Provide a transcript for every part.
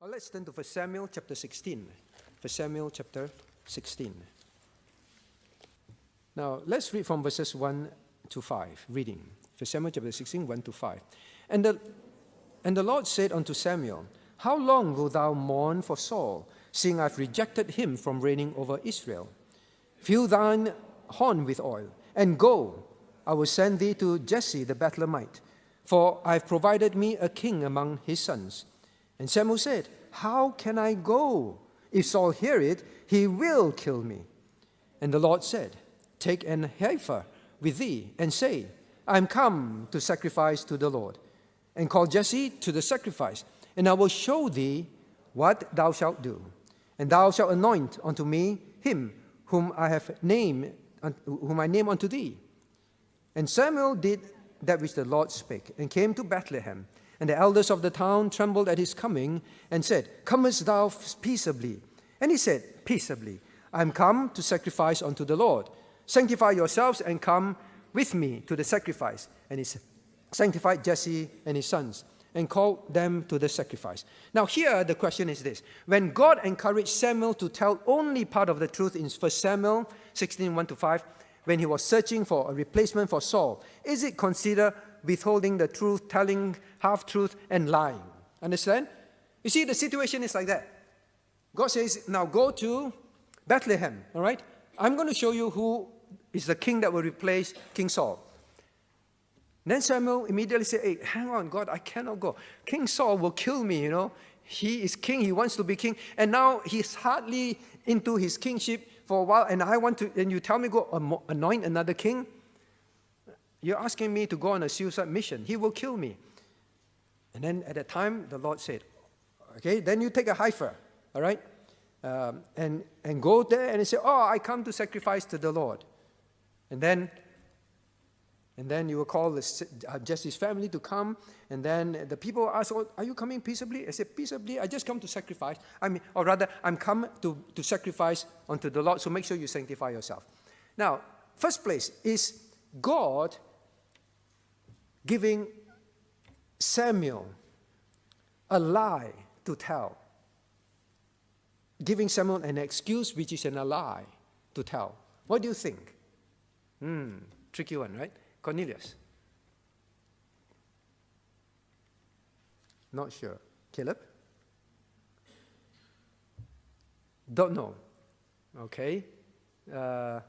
Well, let's turn to 1 Samuel chapter 16. 1 Samuel chapter 16. Now, let's read from verses 1 to 5. Reading. 1 Samuel chapter 16, 1 to 5. And the Lord said unto Samuel, How long wilt thou mourn for Saul, seeing I have rejected him from reigning over Israel? Fill thine horn with oil, and go. I will send thee to Jesse the Bethlehemite, for I have provided me a king among his sons. And Samuel said, How can I go? If Saul hear it, he will kill me. And the Lord said, Take an heifer with thee, and say, I am come to sacrifice to the Lord. And call Jesse to the sacrifice, and I will show thee what thou shalt do. And thou shalt anoint unto me him whom I name unto thee. And Samuel did that which the Lord spake, and came to Bethlehem. And the elders of the town trembled at his coming, and said, Comest thou peaceably? And he said, Peaceably. I am come to sacrifice unto the Lord. Sanctify yourselves, and come with me to the sacrifice. And he sanctified Jesse and his sons, and called them to the sacrifice. Now here the question is this. When God encouraged Samuel to tell only part of the truth in 1 Samuel 16, 1 to 5, when he was searching for a replacement for Saul, is it considered withholding the truth, telling half-truth, and lying? Understand? You see, the situation is like that. God says, now go to Bethlehem, all right? I'm going to show you who is the king that will replace King Saul. Then Samuel immediately said, Hey, hang on, God, I cannot go. King Saul will kill me, you know. He is king, he wants to be king, and now he's hardly into his kingship for a while, and you tell me go anoint another king? You're asking me to go on a suicide mission. He will kill me. And then at that time, the Lord said, okay, then you take a heifer, all right, and go there and say, oh, I come to sacrifice to the Lord. And then you will call Jesse's family to come, and then the people ask, oh, are you coming peaceably? I said, peaceably? I just come to sacrifice. I'm come to sacrifice unto the Lord, so make sure you sanctify yourself. Now, first place is God giving Samuel a lie to tell. Giving Samuel an excuse which is a lie to tell. What do you think? Tricky one, right? Cornelius? Not sure. Caleb? Don't know. Okay. Well,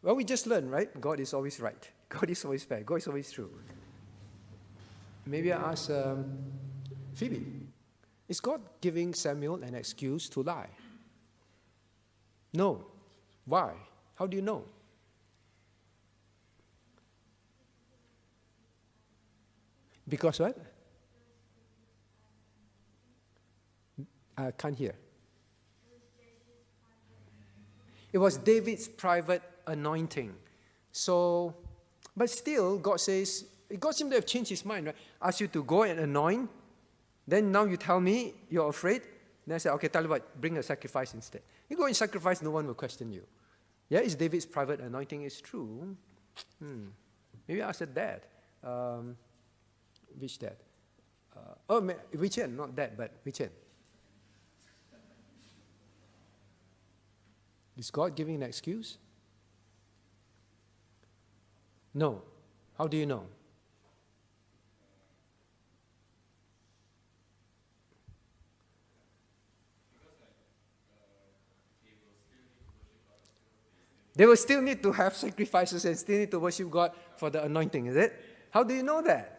we just learned, right? God is always right. God is always fair. God is always true. Maybe I ask Phoebe. Is God giving Samuel an excuse to lie? No. Why? How do you know? Because what? I can't hear. It was David's private anointing. So, but still, God says, God seems to have changed his mind, right? Ask you to go and anoint. Then now you tell me you're afraid. Then I say, okay, tell you what, bring a sacrifice instead. You go and sacrifice, no one will question you. Yeah, it's David's private anointing. It's true. Maybe I ask the dad. Which dad? Which end? Not dad, but which end? Is God giving an excuse? No. How do you know? They will still need to have sacrifices and still need to worship God for the anointing, is it? How do you know that?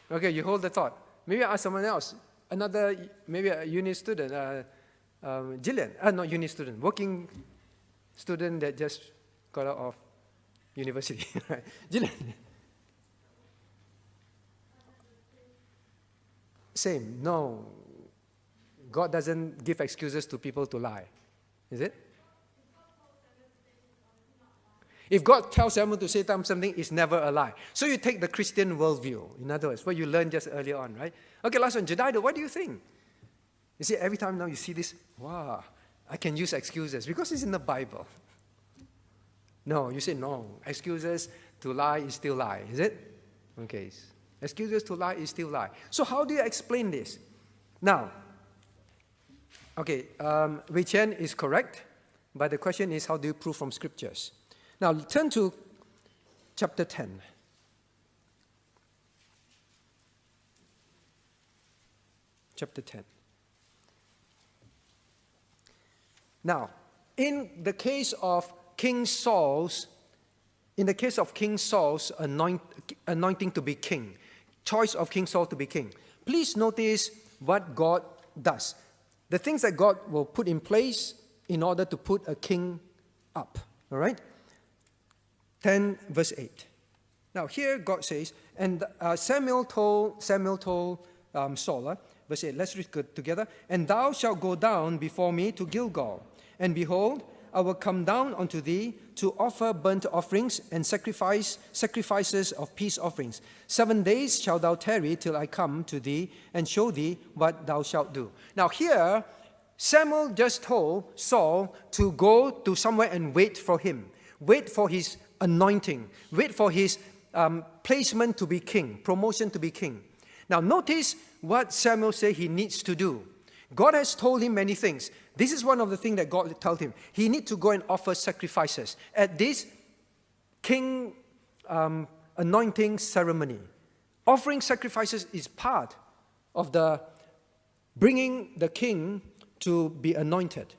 Okay, you hold the thought. Maybe ask someone else. Maybe a uni student, Jillian. Not uni student, working student that just got out of university. Right? Jillian. Same. No. God doesn't give excuses to people to lie. Is it? If God tells Samuel to say something, it's never a lie. So you take the Christian worldview. In other words, what you learned just earlier on, right? Okay, last one. Jedidah, what do you think? You see, every time now you see this, wow, I can use excuses because it's in the Bible. No, you say no. Excuses to lie is still lie, is it? Okay. Excuses to lie is still lie. So how do you explain this? Now, okay, Wei Chen is correct, but the question is, how do you prove from scriptures? Now, turn to chapter 10. Chapter 10. Now, in the case of King Saul's anointing to be king, choice of King Saul to be king, please notice what God does. The things that God will put in place in order to put a king up. All right? 10 verse 8. Now here God says, and Samuel told Saul, verse 8, let's read together. And thou shalt go down before me to Gilgal, and behold, I will come down unto thee to offer burnt offerings and sacrifices of peace offerings. 7 days shalt thou tarry till I come to thee and show thee what thou shalt do. Now here, Samuel just told Saul to go to somewhere and wait for him. Wait for his anointing. Wait for his placement to be king, promotion to be king. Now notice what Samuel said he needs to do. God has told him many things. This is one of the things that God told him. He needs to go and offer sacrifices at this king anointing ceremony. Offering sacrifices is part of the bringing the king to be anointed.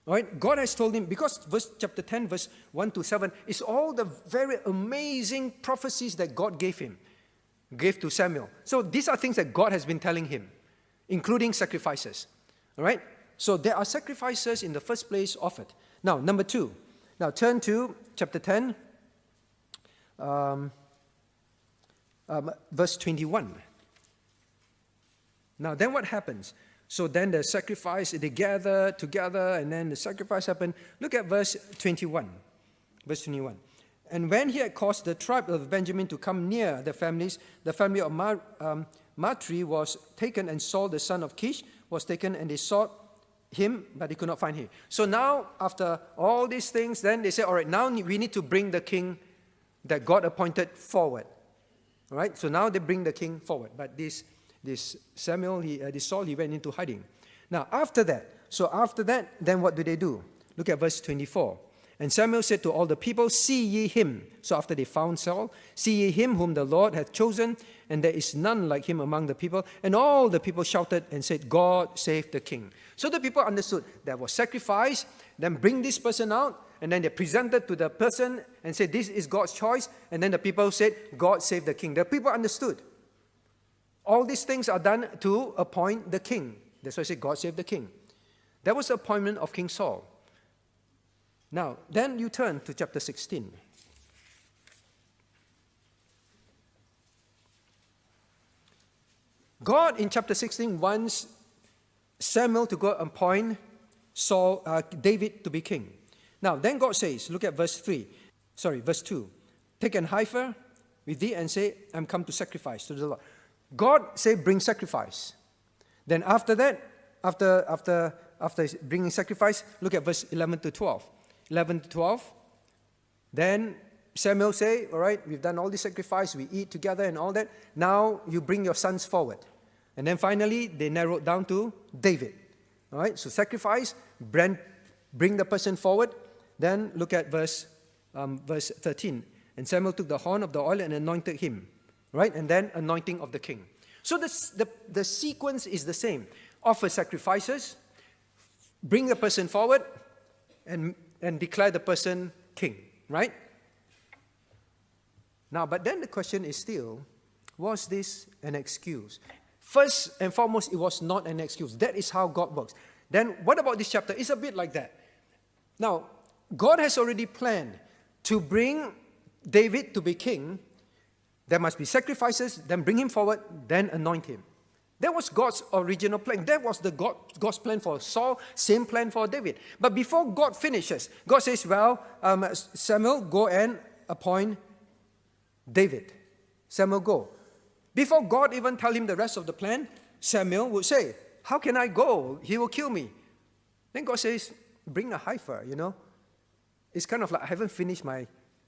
All right? God has told him, because chapter 10, verse 1 to 7, is all the very amazing prophecies that God gave to Samuel. So these are things that God has been telling him, including sacrifices. All right? So there are sacrifices in the first place offered. Now, number 2. Now turn to chapter 10, verse 21. Now then what happens? So then the sacrifice, they gather together, and then the sacrifice happened. Look at verse 21. Verse 21. And when he had caused the tribe of Benjamin to come near the family of Matri was taken, and Saul the son of Kish was taken, and they sought him, but they could not find him. So now, after all these things, then they say, all right, now we need to bring the king that God appointed forward. All right, so now they bring the king forward. But this Saul, he went into hiding. Now, after that, then what do? Look at verse 24. And Samuel said to all the people, see ye him. So after they found Saul, see ye him whom the Lord hath chosen, and there is none like him among the people. And all the people shouted and said, God save the king. So the people understood there was sacrifice, then bring this person out, and then they presented to the person and said, this is God's choice. And then the people said, God save the king. The people understood. All these things are done to appoint the king. That's why I say God save the king. That was the appointment of King Saul. Now, then you turn to chapter 16. God in chapter 16 wants Samuel to go appoint David to be king. Now, then God says, look at verse 2. Take an heifer with thee and say, I'm come to sacrifice to the Lord. God said, bring sacrifice. Then after that, after bringing sacrifice, look at verse 11 to 12. 11 to 12. Then Samuel say, all right, we've done all the sacrifice, we eat together and all that. Now you bring your sons forward. And then finally, they narrowed down to David. All right, so sacrifice, bring the person forward. Then look at verse 13. And Samuel took the horn of the oil and anointed him. Right, and then anointing of the king. So the sequence is the same. Offer sacrifices, bring the person forward, and declare the person king. Right? Now, but then the question is still, was this an excuse? First and foremost, it was not an excuse. That is how God works. Then what about this chapter? It's a bit like that. Now, God has already planned to bring David to be king. There must be sacrifices, then bring him forward, then anoint him. That was God's original plan. That was God's plan for Saul, same plan for David. But before God finishes, God says, well, Samuel, go and appoint David. Samuel, go. Before God even tell him the rest of the plan, Samuel would say, how can I go? He will kill me. Then God says, bring a heifer, It's kind of like, I haven't finished my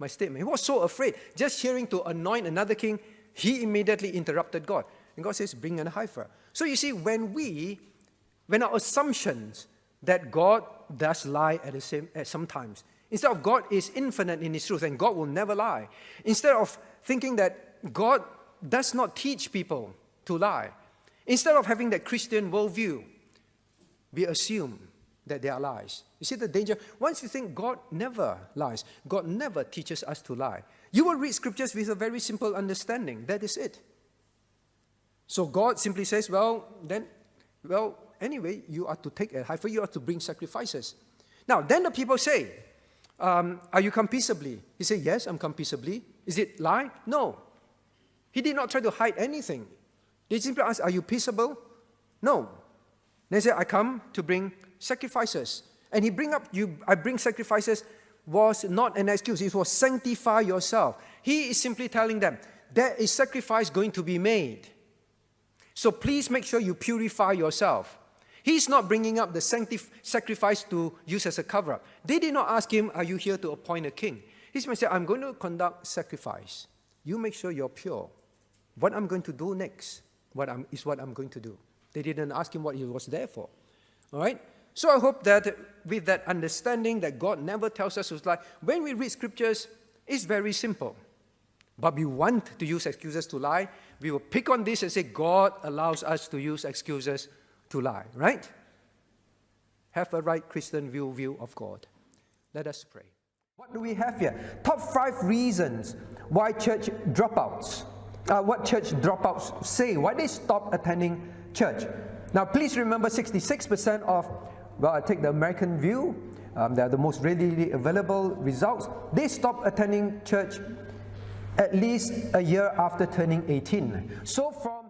statement. He was so afraid. Just hearing to anoint another king, he immediately interrupted God. And God says, bring an heifer. So you see, when our assumptions that God does lie at sometimes, instead of God is infinite in His truth and God will never lie, instead of thinking that God does not teach people to lie, instead of having that Christian worldview, we assume that they are lies. You see the danger? Once you think God never lies, God never teaches us to lie, you will read scriptures with a very simple understanding. That is it. So God simply says, anyway, you are to take a heifer, you are to bring sacrifices. Now, then the people say, are you come peaceably? He said, yes, I'm come peaceably. Is it lie? No. He did not try to hide anything. They simply asked, are you peaceable? No. They said, I come to bring sacrifices. And I bring sacrifices was not an excuse. It was sanctify yourself. He is simply telling them, there is sacrifice going to be made. So please make sure you purify yourself. He's not bringing up the sacrifice to use as a cover-up. They did not ask him, are you here to appoint a king? He simply said, I'm going to conduct sacrifice. You make sure you're pure. What I'm going to do next is what I'm going to do. They didn't ask him what he was there for. All right? So I hope that with that understanding that God never tells us to lie, when we read scriptures, it's very simple. But we want to use excuses to lie. We will pick on this and say, God allows us to use excuses to lie, right? Have a right Christian view of God. Let us pray. What do we have here? Top 5 reasons why church dropouts, what church dropouts say, why they stop attending church. Now, please remember 66% of, I take the American view, they're the most readily available results. They stop attending church at least a year after turning 18. So from